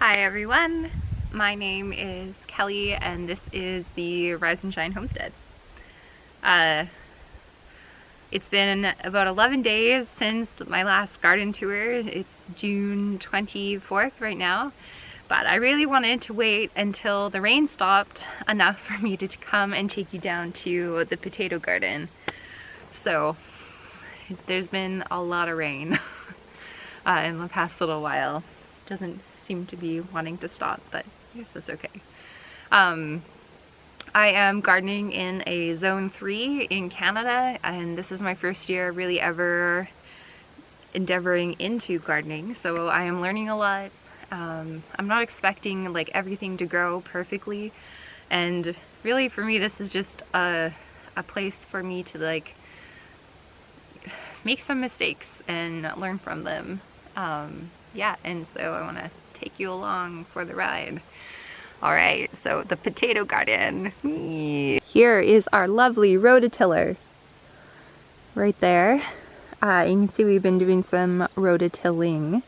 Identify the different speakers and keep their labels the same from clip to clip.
Speaker 1: Hi everyone, my name is Kelly and this is the Rise and Shine Homestead. It's been about 11 days since my last garden tour. It's June 24th right now, but I really wanted to wait until the rain stopped enough for me to come and take you down to the potato garden. So there's been a lot of rain in the past little while. Doesn't seem to be wanting to stop, but I guess that's okay. I am gardening in a zone 3 in Canada, and this is my first year really ever endeavoring into gardening, so I am learning a lot. I'm not expecting like everything to grow perfectly, and really for me this is just a place for me to like make some mistakes and learn from them. Yeah, and so I want to take you along for the ride. Alright, so the potato garden. Here is our lovely rototiller. Right there. You can see we've been doing some rototilling.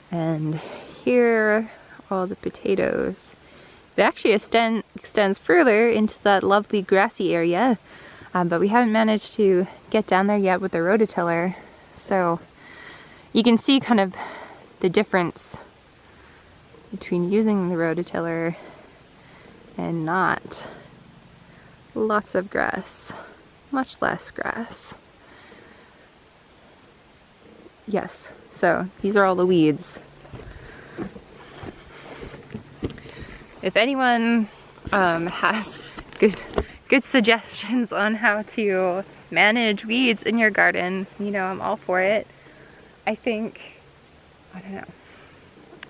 Speaker 1: And here are all the potatoes. It actually extends further into that lovely grassy area, but we haven't managed to get down there yet with the rototiller. So you can see kind of the difference between using the rototiller and not. Lots of grass, much less grass. Yes, so these are all the weeds. If anyone has good suggestions on how to manage weeds in your garden, you know, I'm all for it. I think, I don't know,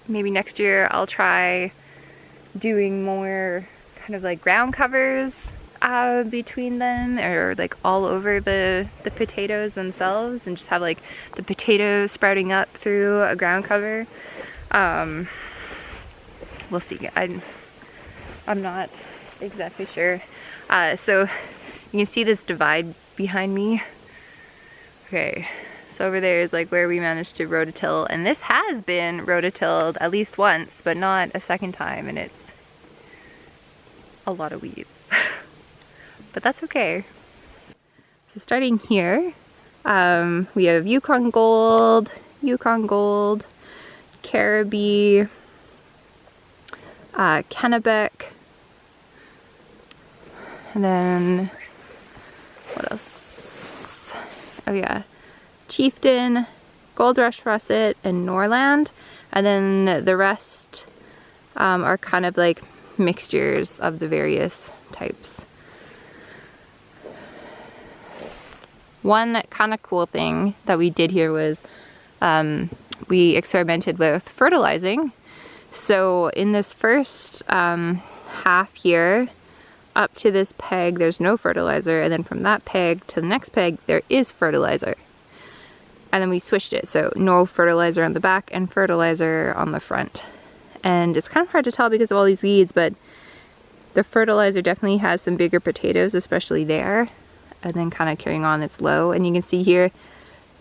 Speaker 1: maybe next year I'll try doing more kind of like ground covers between them, or like all over the potatoes themselves, and just have like the potatoes sprouting up through a ground cover. We'll see. I'm not exactly sure. So you can see this divide behind me. Okay. So over there is like where we managed to rototill, and this has been rototilled at least once, but not a second time, and it's a lot of weeds. But that's okay. So starting here, we have Yukon Gold, Caribbean, Kennebec, and then what else? Oh yeah. Chieftain, Gold Rush Russet, and Norland, and then the rest are kind of like mixtures of the various types. One kind of cool thing that we did here was we experimented with fertilizing. So in this first half year, up to this peg there's no fertilizer, and then from that peg to the next peg there is fertilizer. And then we switched it, so no fertilizer on the back and fertilizer on the front. And it's kind of hard to tell because of all these weeds, but the fertilizer definitely has some bigger potatoes, especially there. And then kind of carrying on, it's low. And you can see here,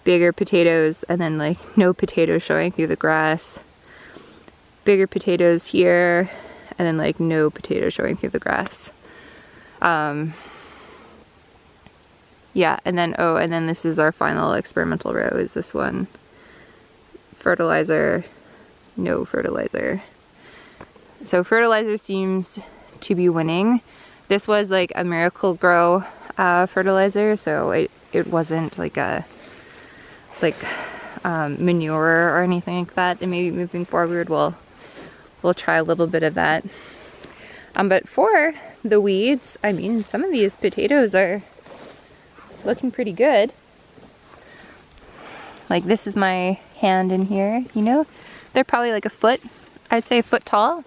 Speaker 1: bigger potatoes, and then like no potatoes showing through the grass. Bigger potatoes here, and then like no potatoes showing through the grass. Yeah, and then this is our final experimental row, is this one. Fertilizer, no fertilizer. So fertilizer seems to be winning. This was like a Miracle-Gro fertilizer, so it wasn't like a manure or anything like that. And maybe moving forward we'll try a little bit of that. But for the weeds, I mean, some of these potatoes are looking pretty good. Like this is my hand in here, you know? They're probably like a foot, I'd say a foot tall.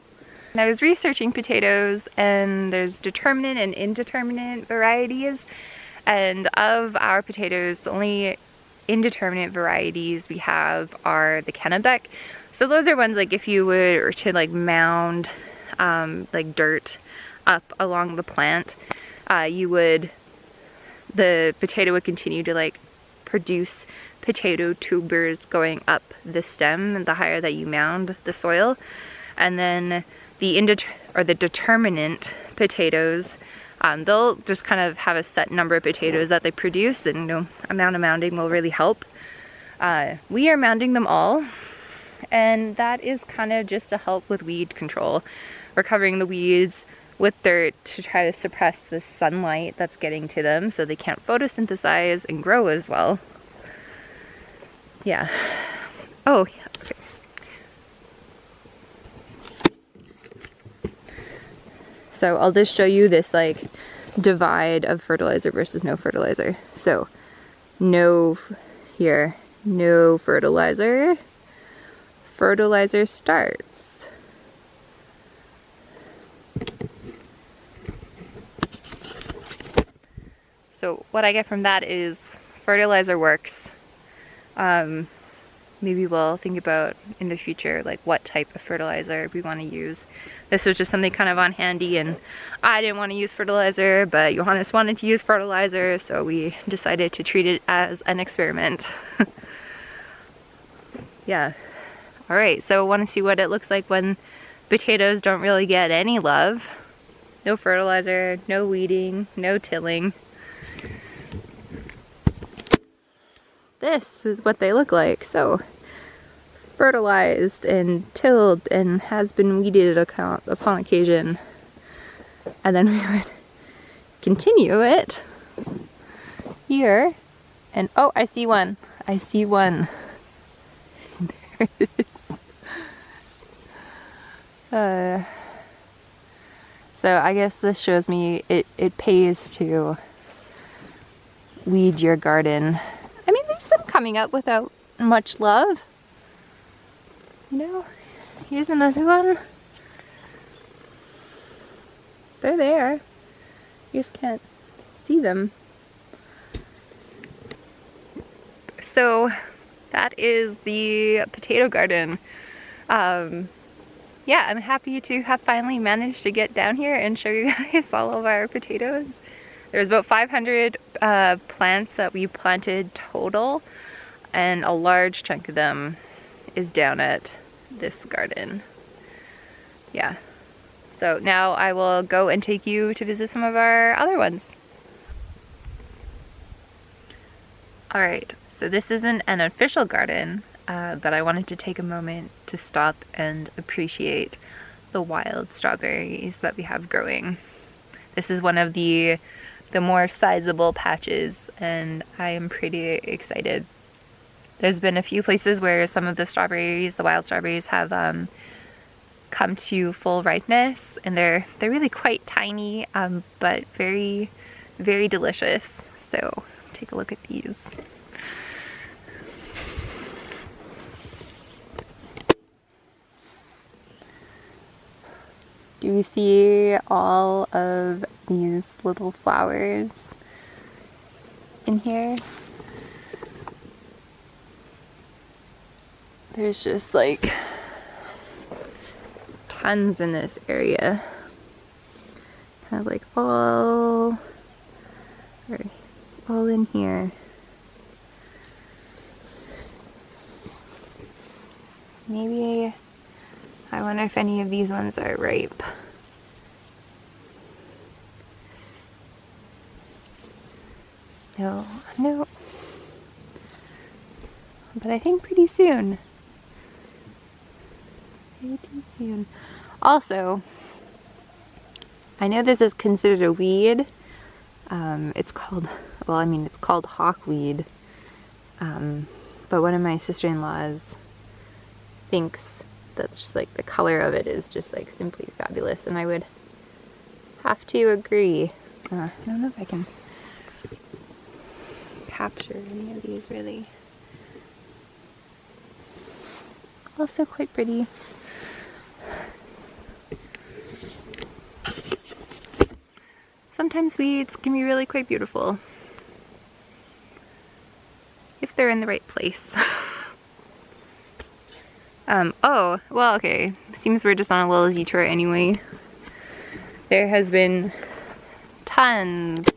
Speaker 1: And I was researching potatoes, and there's determinate and indeterminate varieties. And of our potatoes, the only indeterminate varieties we have are the Kennebec. So those are ones like if you were to like mound like dirt up along the plant, the potato would continue to like produce potato tubers going up the stem the higher that you mound the soil. And then the determinant potatoes, they'll just kind of have a set number of potatoes that they produce, and amount of mounding will really help. We are mounding them all, and that is kind of just to help with weed control. We're covering the weeds with dirt to try to suppress the sunlight that's getting to them so they can't photosynthesize and grow as well. Yeah. Oh, yeah. Okay. So I'll just show you this like divide of fertilizer versus no fertilizer. So no here, no fertilizer. Fertilizer starts. So what I get from that is fertilizer works. Maybe we'll think about in the future like what type of fertilizer we want to use. This was just something kind of on handy, and I didn't want to use fertilizer, but Johannes wanted to use fertilizer, so we decided to treat it as an experiment. Yeah. Alright, so want to see what it looks like when potatoes don't really get any love. No fertilizer, no weeding, no tilling. This is what they look like. So fertilized and tilled and has been weeded upon occasion. And then we would continue it here. And oh, I see one. I see one. There it is. So I guess this shows me it pays to weed your garden. I mean, there's some coming up without much love. You know, here's another one. They're there. You just can't see them. So that is the potato garden. Yeah, I'm happy to have finally managed to get down here and show you guys all of our potatoes. There's about 500 plants that we planted total, and a large chunk of them is down at this garden. Yeah. So now I will go and take you to visit some of our other ones. Alright, so this isn't an official garden, but I wanted to take a moment to stop and appreciate the wild strawberries that we have growing. This is one of the more sizable patches, and I am pretty excited. There's been a few places where some of the strawberries, the wild strawberries, have come to full ripeness, and they're really quite tiny, but very, very delicious. So take a look at these. Do you see all of these little flowers in here? There's just like tons in this area. Kind of like all in here. Maybe I wonder if any of these ones are ripe. No. But I think pretty soon. Pretty soon. Also, I know this is considered a weed. It's called hawkweed. But one of my sister-in-laws thinks that just like the color of it is just like simply fabulous, and I would have to agree. I don't know if I can capture any of these really. Also quite pretty. Sometimes weeds can be really quite beautiful if they're in the right place. Oh, well, okay. Seems we're just on a little detour anyway. There has been tons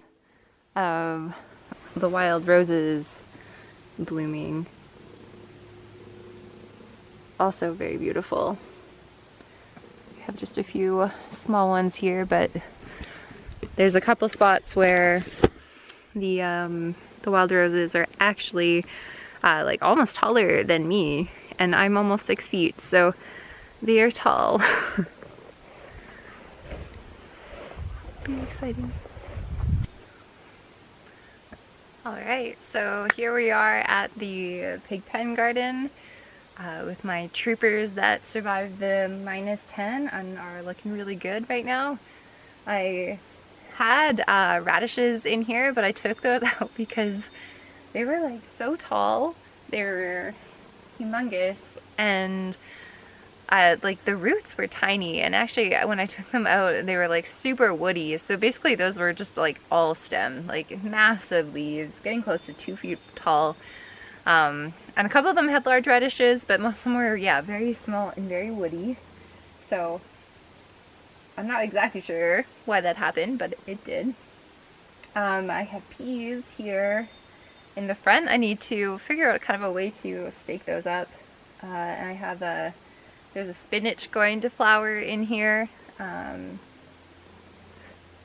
Speaker 1: of the wild roses blooming. Also very beautiful. just a few small ones here, but there's a couple spots where the wild roses are actually like almost taller than me, and I'm almost 6 feet, so they are tall. Be exciting. Alright, so here we are at the Pigpen Garden with my troopers that survived the -10 and are looking really good right now. I had radishes in here, but I took those out because they were like so tall. They were humongous, and like the roots were tiny, and actually when I took them out they were like super woody. So basically those were just like all stem, like massive leaves getting close to 2 feet tall, and a couple of them had large radishes, but most of them were, yeah, very small and very woody. So I'm not exactly sure why that happened, but it did. I have peas here in the front. I need to figure out kind of a way to stake those up, and I have there's a spinach going to flower in here,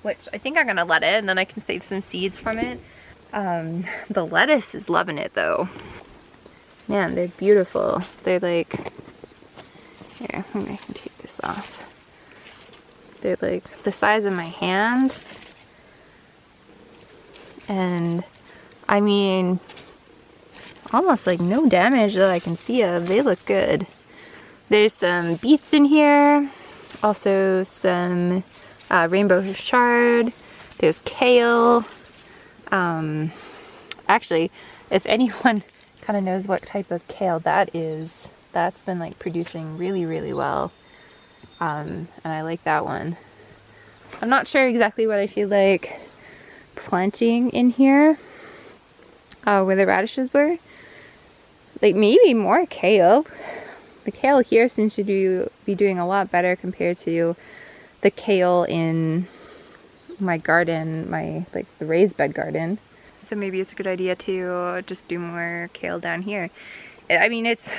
Speaker 1: which I think I'm gonna let it, and then I can save some seeds from it. The lettuce is loving it though. Man, they're beautiful. They're like, here, maybe I can take this off. They're like the size of my hand. And I mean, almost like no damage that I can see of. They look good. There's some beets in here, also some rainbow chard, there's kale. Actually, if anyone kind of knows what type of kale that is, that's been like producing really, really well. And I like that one. I'm not sure exactly what I feel like planting in here, where the radishes were. Like maybe more kale. The kale here seems to be doing a lot better compared to the kale in my garden, like the raised bed garden. So maybe it's a good idea to just do more kale down here. I mean, it's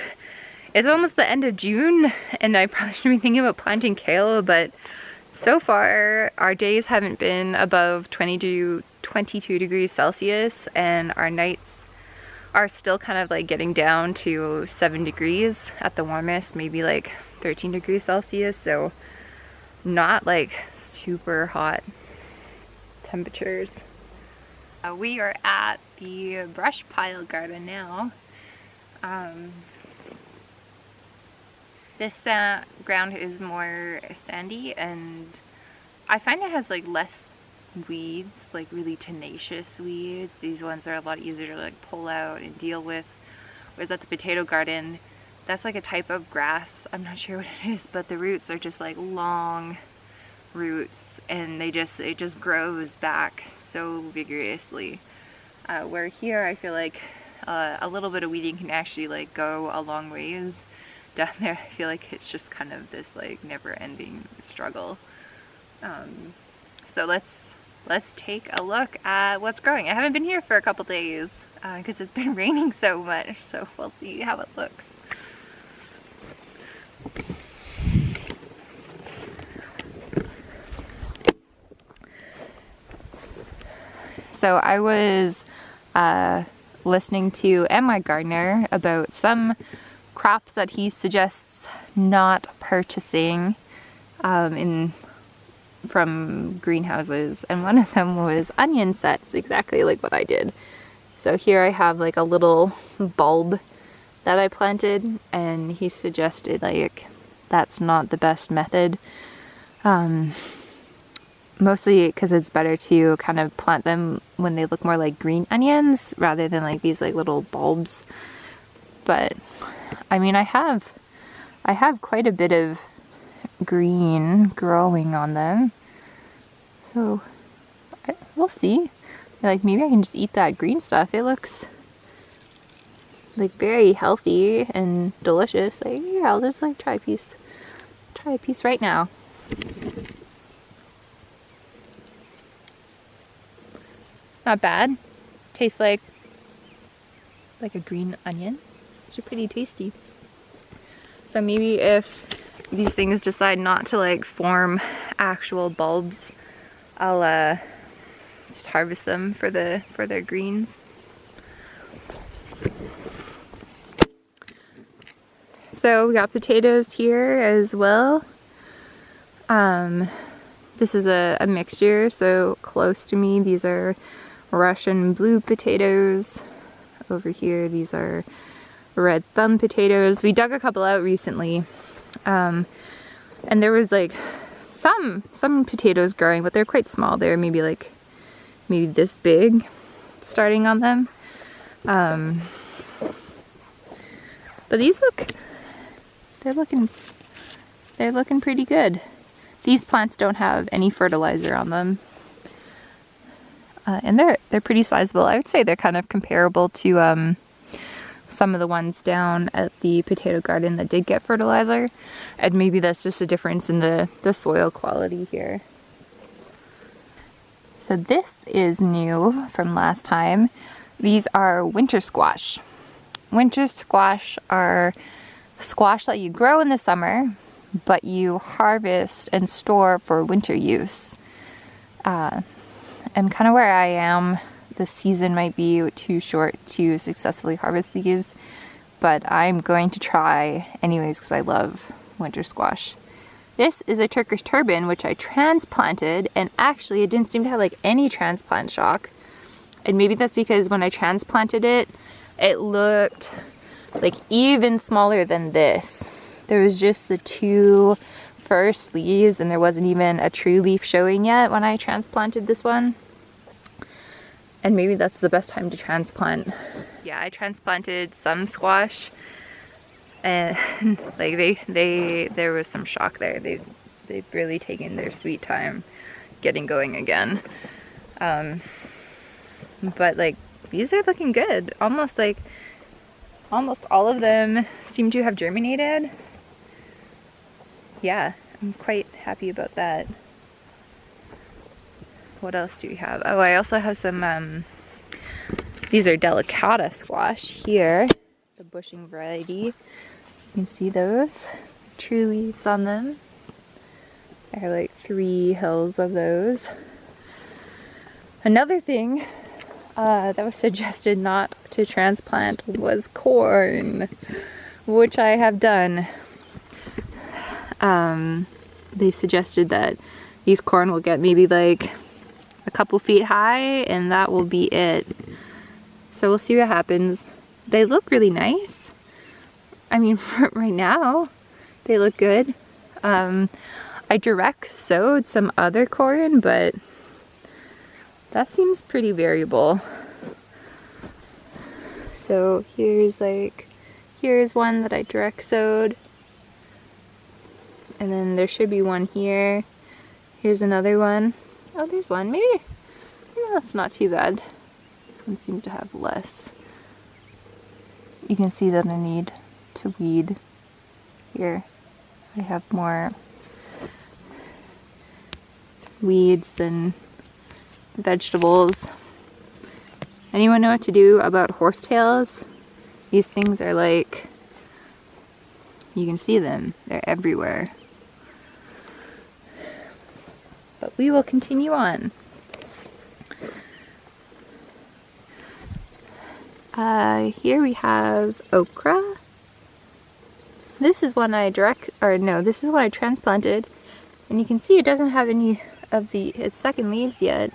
Speaker 1: almost the end of June, and I probably shouldn't be thinking about planting kale, but so far our days haven't been above 20 to 22 degrees Celsius, and our nights are still kind of like getting down to 7 degrees at the warmest, maybe like 13 degrees Celsius, so not like super hot temperatures. We are at the brush pile garden now. This ground is more sandy, and I find it has like less weeds, like really tenacious weeds. These ones are a lot easier to like pull out and deal with. Whereas at the potato garden, that's like a type of grass, I'm not sure what it is, but the roots are just like long roots, and it just grows back so vigorously. Where here I feel like a little bit of weeding can actually like go a long ways. Down there I feel like it's just kind of this like never-ending struggle. So let's take a look at what's growing. I haven't been here for a couple days because it's been raining so much, so we'll see how it looks. So I was listening to my gardener about some crops that he suggests not purchasing from greenhouses, and one of them was onion sets, exactly like what I did. So here I have like a little bulb that I planted, and he suggested like that's not the best method, mostly because it's better to kind of plant them when they look more like green onions rather than like these like little bulbs. But I mean, I have quite a bit of green growing on them, so we'll see. Like maybe I can just eat that green stuff. It looks like very healthy and delicious. Like, yeah, I'll just like try a piece right now. Not bad. Tastes like a green onion. It's pretty tasty. So maybe if these things decide not to like form actual bulbs, I'll just harvest them for their greens. So we got potatoes here as well. This is a mixture, so close to me these are Russian blue potatoes. Over here these are red thumb potatoes. We dug a couple out recently, and there was like some potatoes growing, but they're quite small. They're maybe this big starting on them. But these they're looking pretty good. These plants don't have any fertilizer on them. And they're pretty sizable. I would say they're kind of comparable to some of the ones down at the potato garden that did get fertilizer. And maybe that's just a difference in the soil quality here. So this is new from last time. These are winter squash. Winter squash are squash that you grow in the summer, but you harvest and store for winter use. And kind of where I am, the season might be too short to successfully harvest these, but I'm going to try anyways because I love winter squash. This is a Turkish turban, which I transplanted, and actually it didn't seem to have like any transplant shock. And maybe that's because when I transplanted it, it looked like even smaller than this. There was just the two first leaves and there wasn't even a true leaf showing yet when I transplanted this one. And maybe that's the best time to transplant. Yeah, I transplanted some squash and like there was some shock there. They've really taken their sweet time getting going again. But like these are looking good. Almost all of them seem to have germinated. Yeah, I'm quite happy about that. What else do we have? Oh, I also have some, these are delicata squash here, the bushing variety. You can see those true leaves on them. There are like 3 hills of those. Another thing that was suggested not to transplant was corn, which I have done. They suggested that these corn will get maybe like a couple feet high and that will be it. So we'll see what happens. They look really nice. I mean, right now they look good. I direct sowed some other corn, but that seems pretty variable. So here's one that I direct sowed. And then there should be one here. Here's another one. Oh, there's one. Maybe that's not too bad. This one seems to have less. You can see that I need to weed here. I have more weeds than vegetables. Anyone know what to do about horsetails? These things are like, you can see them. They're everywhere. But we will continue on. Here we have okra. This is one this is one I transplanted. And you can see it doesn't have any of its second leaves yet.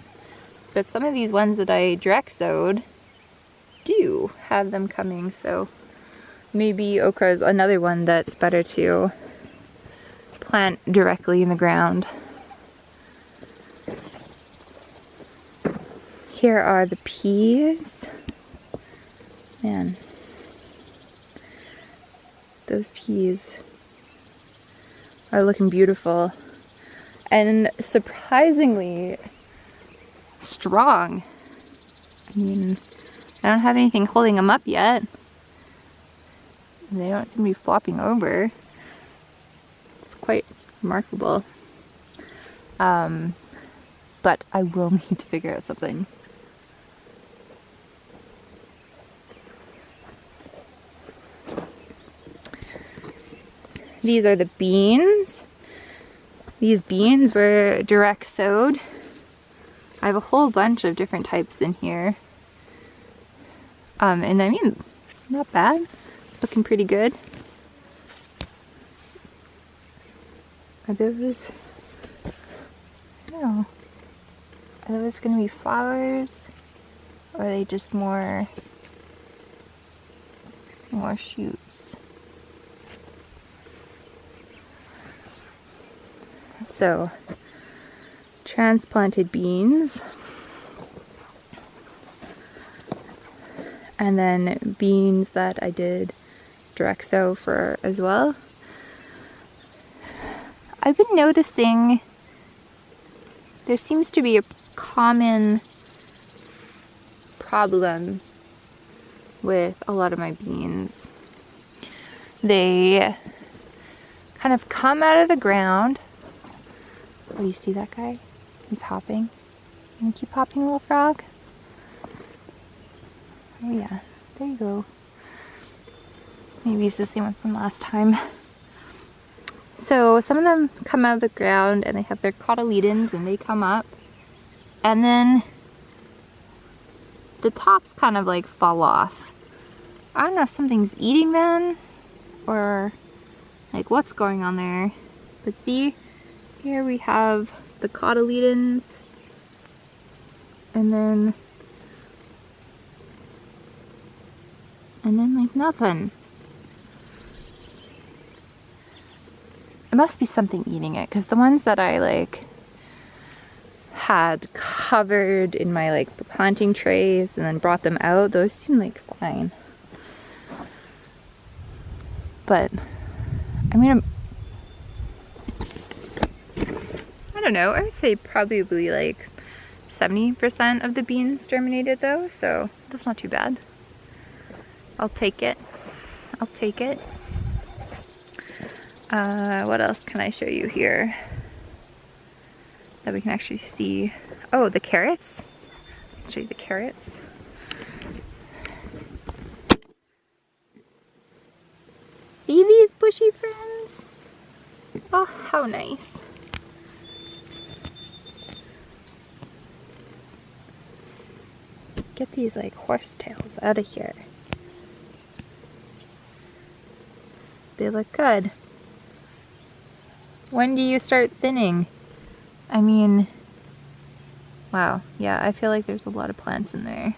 Speaker 1: But some of these ones that I direct sowed do have them coming. So maybe okra is another one that's better to plant directly in the ground. Here are the peas. Man, those peas are looking beautiful and surprisingly strong. I mean, I don't have anything holding them up yet. They don't seem to be flopping over. It's quite remarkable. But I will need to figure out something. These are the beans. These beans were direct sowed. I have a whole bunch of different types in here. And I mean, not bad. Looking pretty good. Are those, I don't know, are those gonna be flowers? Or are they just more shoots? So, transplanted beans. And then beans that I did direct sow for as well. I've been noticing there seems to be a common problem with a lot of my beans. They kind of come out of the ground. Oh, you see that guy? He's hopping. Can you keep hopping, little frog? Oh yeah, there you go. Maybe it's the same one from last time. So some of them come out of the ground and they have their cotyledons and they come up. And then the tops kind of like fall off. I don't know if something's eating them or like what's going on there. But see, here we have the cotyledons and then like nothing. It must be something eating it, because the ones that I like had covered in my like planting trays and then brought them out, those seem like fine. But I mean, I don't know, I would say probably like 70% of the beans germinated though, so that's not too bad. I'll take it. I'll take it. What else can I show you here that we can actually see? Oh, the carrots. I'll show you the carrots. See these bushy friends? Oh, how nice. Get these like horsetails out of here. They look good. When do you start thinning? I mean, wow, yeah, I feel like there's a lot of plants in there.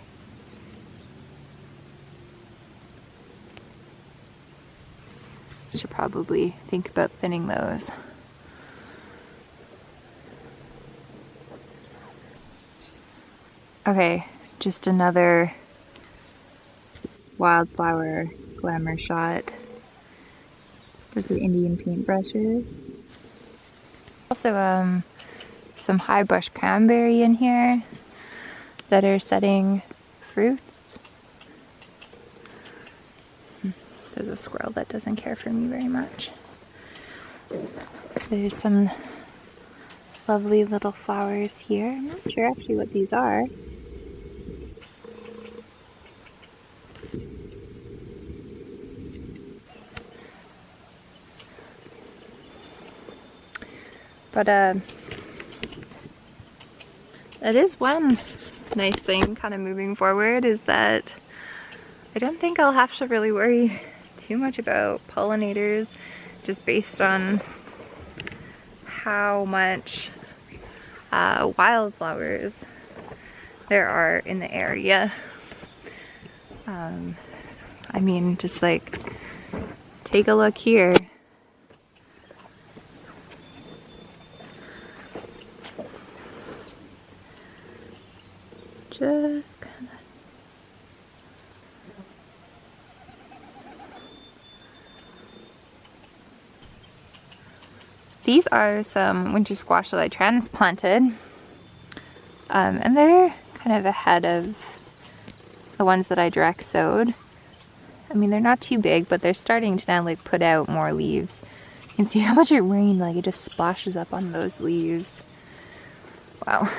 Speaker 1: Should probably think about thinning those. Okay, just another wildflower glamour shot. Those are Indian paintbrushes. Also, some high bush cranberry in here that are setting fruits. There's a squirrel that doesn't care for me very much. There's some lovely little flowers here. I'm not sure actually what these are. But that is one nice thing kind of moving forward, is that I don't think I'll have to really worry too much about pollinators, just based on how much wildflowers there are in the area. I mean, just like take a look here. Just kind of. These are some winter squash that I transplanted, and they're kind of ahead of the ones that I direct sowed. I mean, they're not too big, but they're starting to now like put out more leaves. You can see how much it rained, like it just splashes up on those leaves. Wow.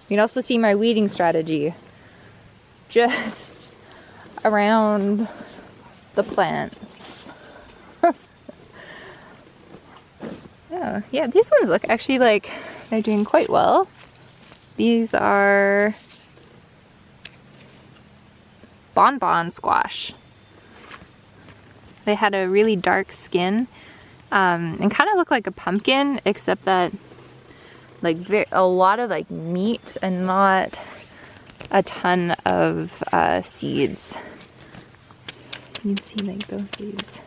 Speaker 1: You can also see my weeding strategy just around the plants. Oh, yeah, these ones look actually like they're doing quite well. These are bonbon squash. They had a really dark skin and kind of look like a pumpkin, except that like a lot of like meat and not a ton of seeds. You can see like those leaves.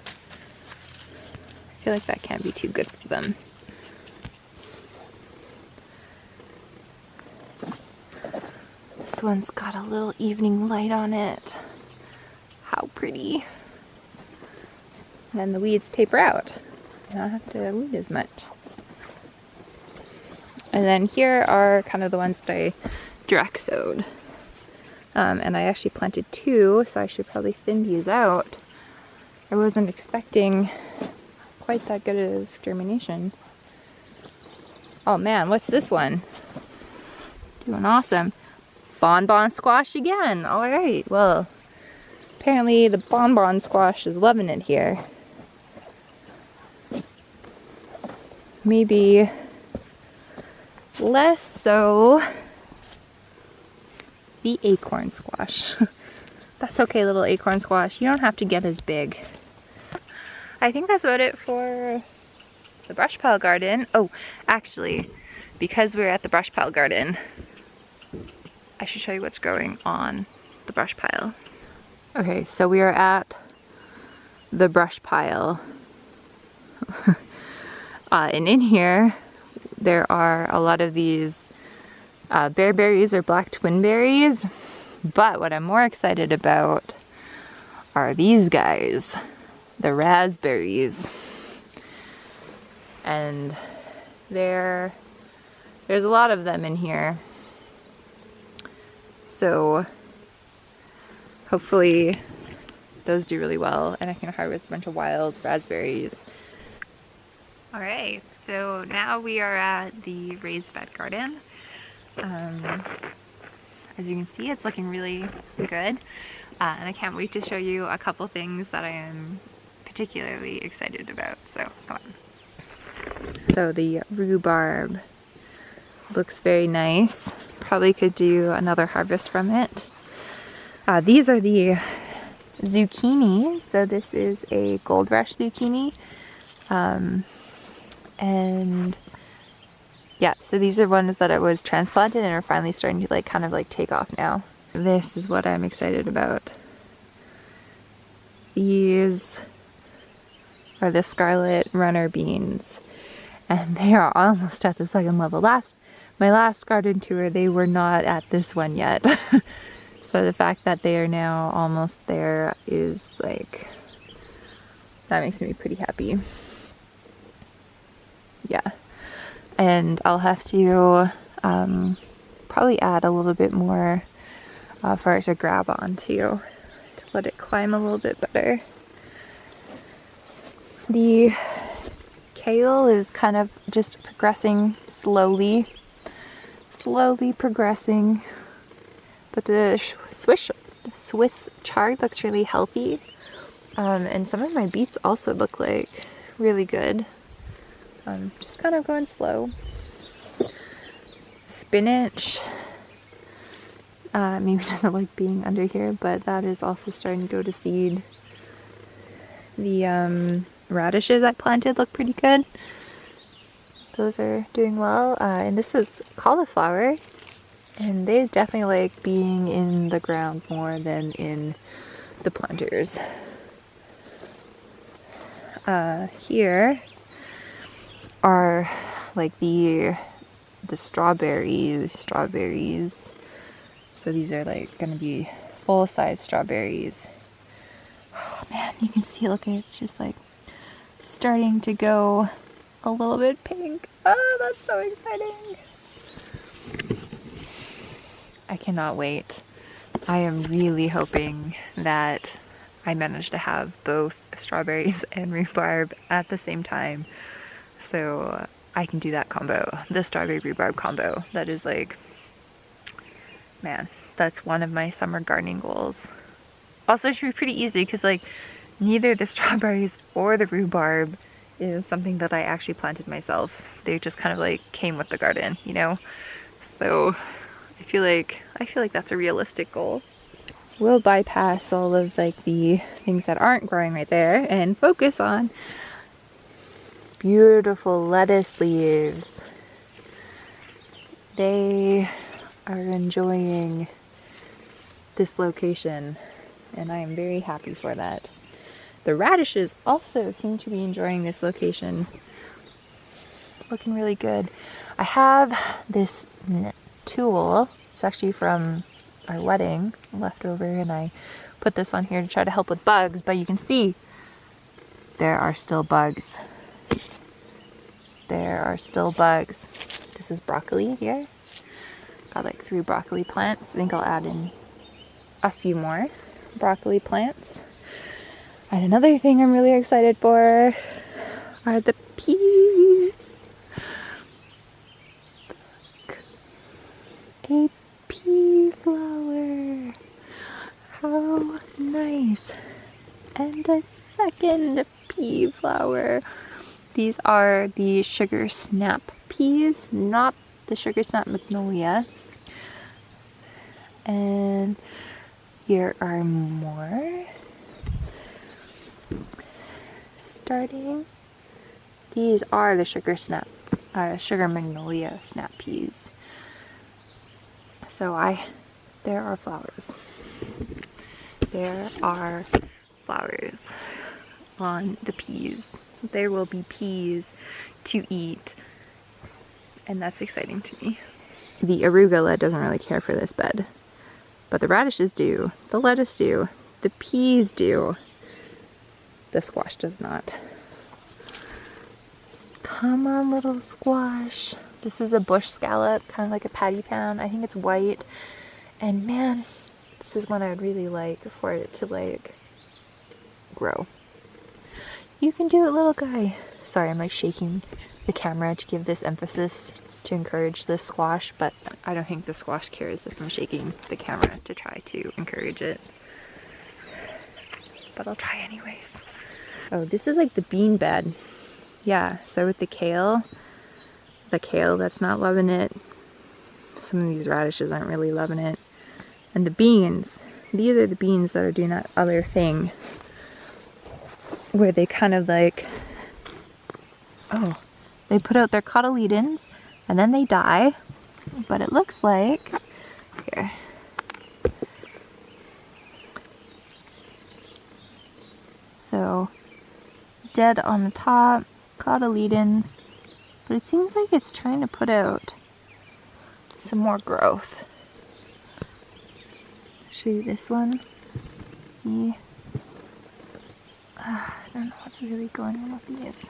Speaker 1: I feel like that can't be too good for them. This one's got a little evening light on it. How pretty. And then the weeds taper out. You don't have to weed as much. And then here are kind of the ones that I direct sowed. And I actually planted 2, so I should probably thin these out. I wasn't expecting quite that good of germination. Oh man, what's this one? Doing awesome. Bonbon squash again. All right, well, apparently the bonbon squash is loving it here. Maybe less so the acorn squash. That's okay, little acorn squash. You don't have to get as big. I think that's about it for the brush pile garden. Oh, actually, because we're at the brush pile garden, I should show you what's growing on the brush pile. Okay, so we are at the brush pile. And in here, there are a lot of these bearberries or black twin berries. But what I'm more excited about are these guys, the raspberries. And there's a lot of them in here. So hopefully those do really well and I can harvest a bunch of wild raspberries. All right, so now we are at the raised bed garden. As you can see, it's looking really good. And I can't wait to show you a couple things that I am particularly excited about, so come on. So the rhubarb looks very nice. Probably could do another harvest from it. These are the zucchini. So this is a gold rush zucchini. And yeah, so these are ones that it was transplanted and are finally starting to like kind of like take off now. This is what I'm excited about. These are the scarlet runner beans and they are almost at the second level. My last garden tour, they were not at this one yet. So the fact that they are now almost there is like, that makes me pretty happy. Yeah. And I'll have to probably add a little bit more for it to grab onto to let it climb a little bit better. The kale is kind of just progressing slowly progressing, but the Swiss chard looks really healthy, and some of my beets also look like really good. Just kind of going slow. Spinach maybe doesn't like being under here, but that is also starting to go to seed. The radishes I planted look pretty good. Those are doing well. And this is cauliflower, and they definitely like being in the ground more than in the planters. Here are like the strawberries. So these are like gonna be full-size strawberries. Oh man, you can see, look, it's just like starting to go a little bit pink. Oh, that's so exciting. I cannot wait. I am really hoping that I manage to have both strawberries and rhubarb at the same time, so I can do that combo, the strawberry rhubarb combo. That is like, man, that's one of my summer gardening goals. Also, it should be pretty easy because like neither the strawberries or the rhubarb is something that I actually planted myself. They just kind of like came with the garden, you know? So I feel like that's a realistic goal. We'll bypass all of like the things that aren't growing right there and focus on beautiful lettuce leaves. They are enjoying this location and I am very happy for that. The radishes also seem to be enjoying this location. Looking really good. I have this tool. It's actually from our wedding, leftover, and I put this on here to try to help with bugs, but you can see there are still bugs. There are still bugs. This is broccoli here. Got like 3 broccoli plants. I think I'll add in a few more broccoli plants. And another thing I'm really excited for are the peas. A pea flower. How nice. And a second pea flower. These are the sugar snap peas, not the sugar snap magnolia. And here are more. Starting. These are the sugar magnolia snap peas. So there are flowers. There are flowers on the peas. There will be peas to eat, and that's exciting to me. The arugula doesn't really care for this bed, but the radishes do, the lettuce do, the peas do. The squash does not. Come on, little squash. This is a bush scallop, kind of like a patty pound. I think it's white. And man, this is one I would really like for it to like grow. You can do it, little guy. Sorry, I'm like shaking the camera to give this emphasis to encourage this squash, but I don't think the squash cares if I'm shaking the camera to try to encourage it. But I'll try anyways. Oh, this is like the bean bed. Yeah, so with the kale that's not loving it. Some of these radishes aren't really loving it. And the beans, these are the beans that are doing that other thing where they kind of like, oh, they put out their cotyledons and then they die. But it looks like, here. So, dead on the top, cotyledons, but it seems like it's trying to put out some more growth. Show you this one. See? I don't know what's really going on with these.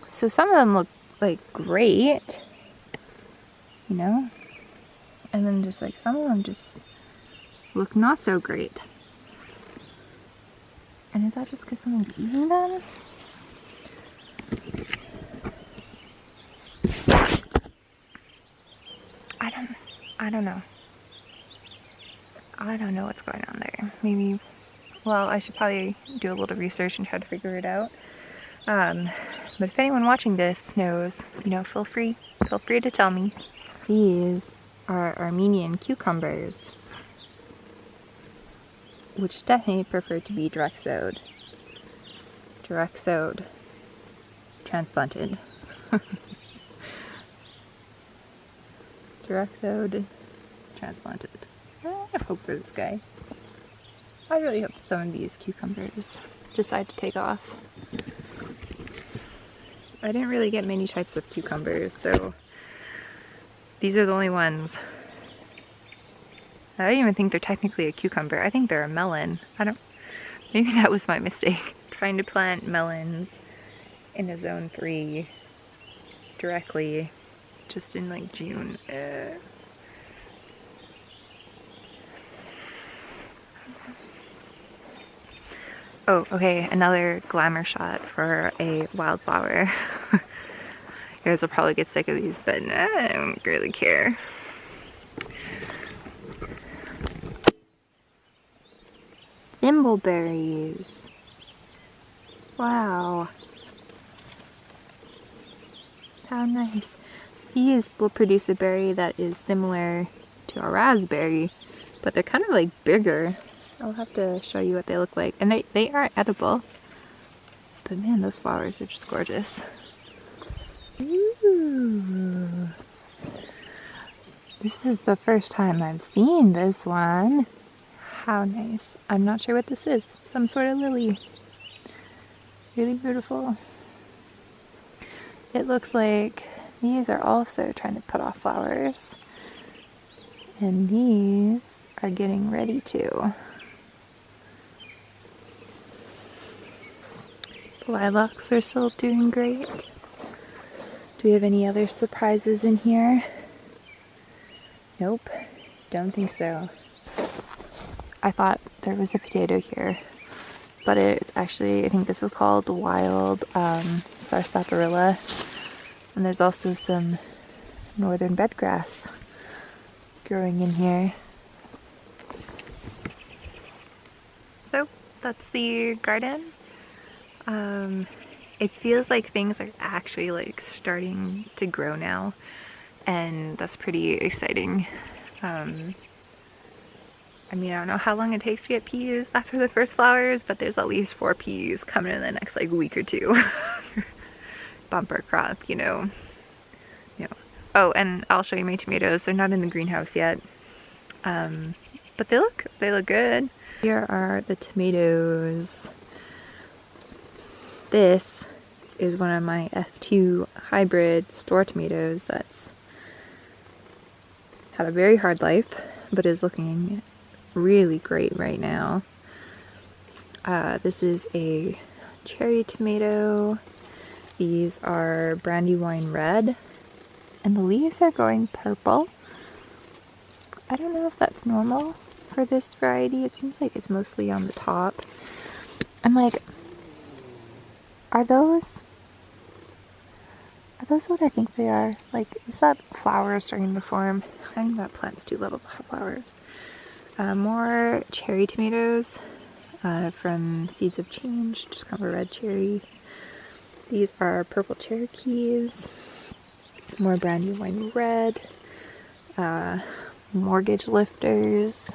Speaker 1: So some of them look like great, you know? And then just like some of them just look not so great. And is that just because someone's eating them? I don't know. I don't know what's going on there. Maybe, well, I should probably do a little research and try to figure it out. But if anyone watching this knows, you know, feel free to tell me. These are Armenian cucumbers, which definitely prefer to be direct sowed. Direct sowed. Transplanted. Direct sowed. Transplanted. I have hope for this guy. I really hope some of these cucumbers decide to take off. I didn't really get many types of cucumbers, so these are the only ones. I don't even think they're technically a cucumber. I think they're a melon. Maybe that was my mistake. Trying to plant melons in a zone 3 directly just in like June. Oh, okay, another glamour shot for a wildflower. You guys will probably get sick of these, but I don't really care. Thimbleberries. Wow. How nice. These will produce a berry that is similar to a raspberry, but they're kind of like bigger. I'll have to show you what they look like. And they are edible. But man, those flowers are just gorgeous. Ooh. This is the first time I've seen this one. How nice. I'm not sure what this is. Some sort of lily. Really beautiful. It looks like these are also trying to put off flowers. And these are getting ready to. The lilacs are still doing great. Do we have any other surprises in here? Nope, don't think so. I thought there was a potato here, but it's actually, I think this is called wild sarsaparilla. And there's also some northern bedgrass growing in here. So that's the garden. It feels like things are actually like starting to grow now, and that's pretty exciting. I mean, I don't know how long it takes to get peas after the first flowers, but there's at least 4 peas coming in the next like week or 2. Bumper crop, you know. Oh, and I'll show you my tomatoes. They're not in the greenhouse yet, but they look good. Here are the tomatoes. This is one of my F2 hybrid store tomatoes that's had a very hard life, but is looking really great right now. This is a cherry tomato. These are Brandywine Red, and the leaves are going purple. I don't know if that's normal for this variety. It seems like it's mostly on the top. I'm like, are those what I think they are? Like, is that flower starting to form? I think that plant's too little to have flowers. More cherry tomatoes from Seeds of Change, just kind of a red cherry. These are purple Cherokees. More Brandywine Red. Mortgage Lifters.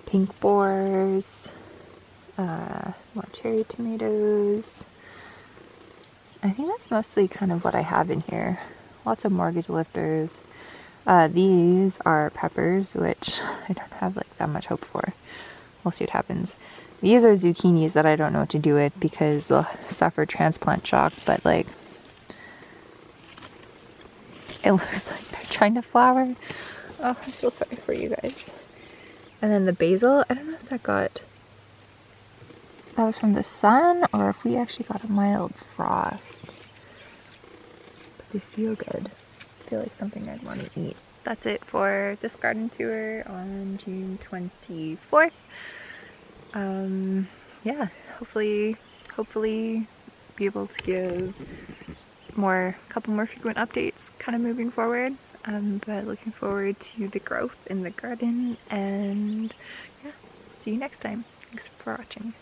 Speaker 1: Pink Boars. More cherry tomatoes. I think that's mostly kind of what I have in here. Lots of Mortgage Lifters. These are peppers, which I don't have like that much hope for. We'll see what happens. These are zucchinis that I don't know what to do with because they'll suffer transplant shock, but like, it looks like they're trying to flower. Oh, I feel sorry for you guys. And then the basil, I don't know if that was from the sun or if we actually got a mild frost. But they feel good. I feel like something I'd want to eat. That's it for this garden tour on June 24th. Yeah, hopefully be able to give a couple more frequent updates kind of moving forward. But looking forward to the growth in the garden, and yeah, see you next time. Thanks for watching.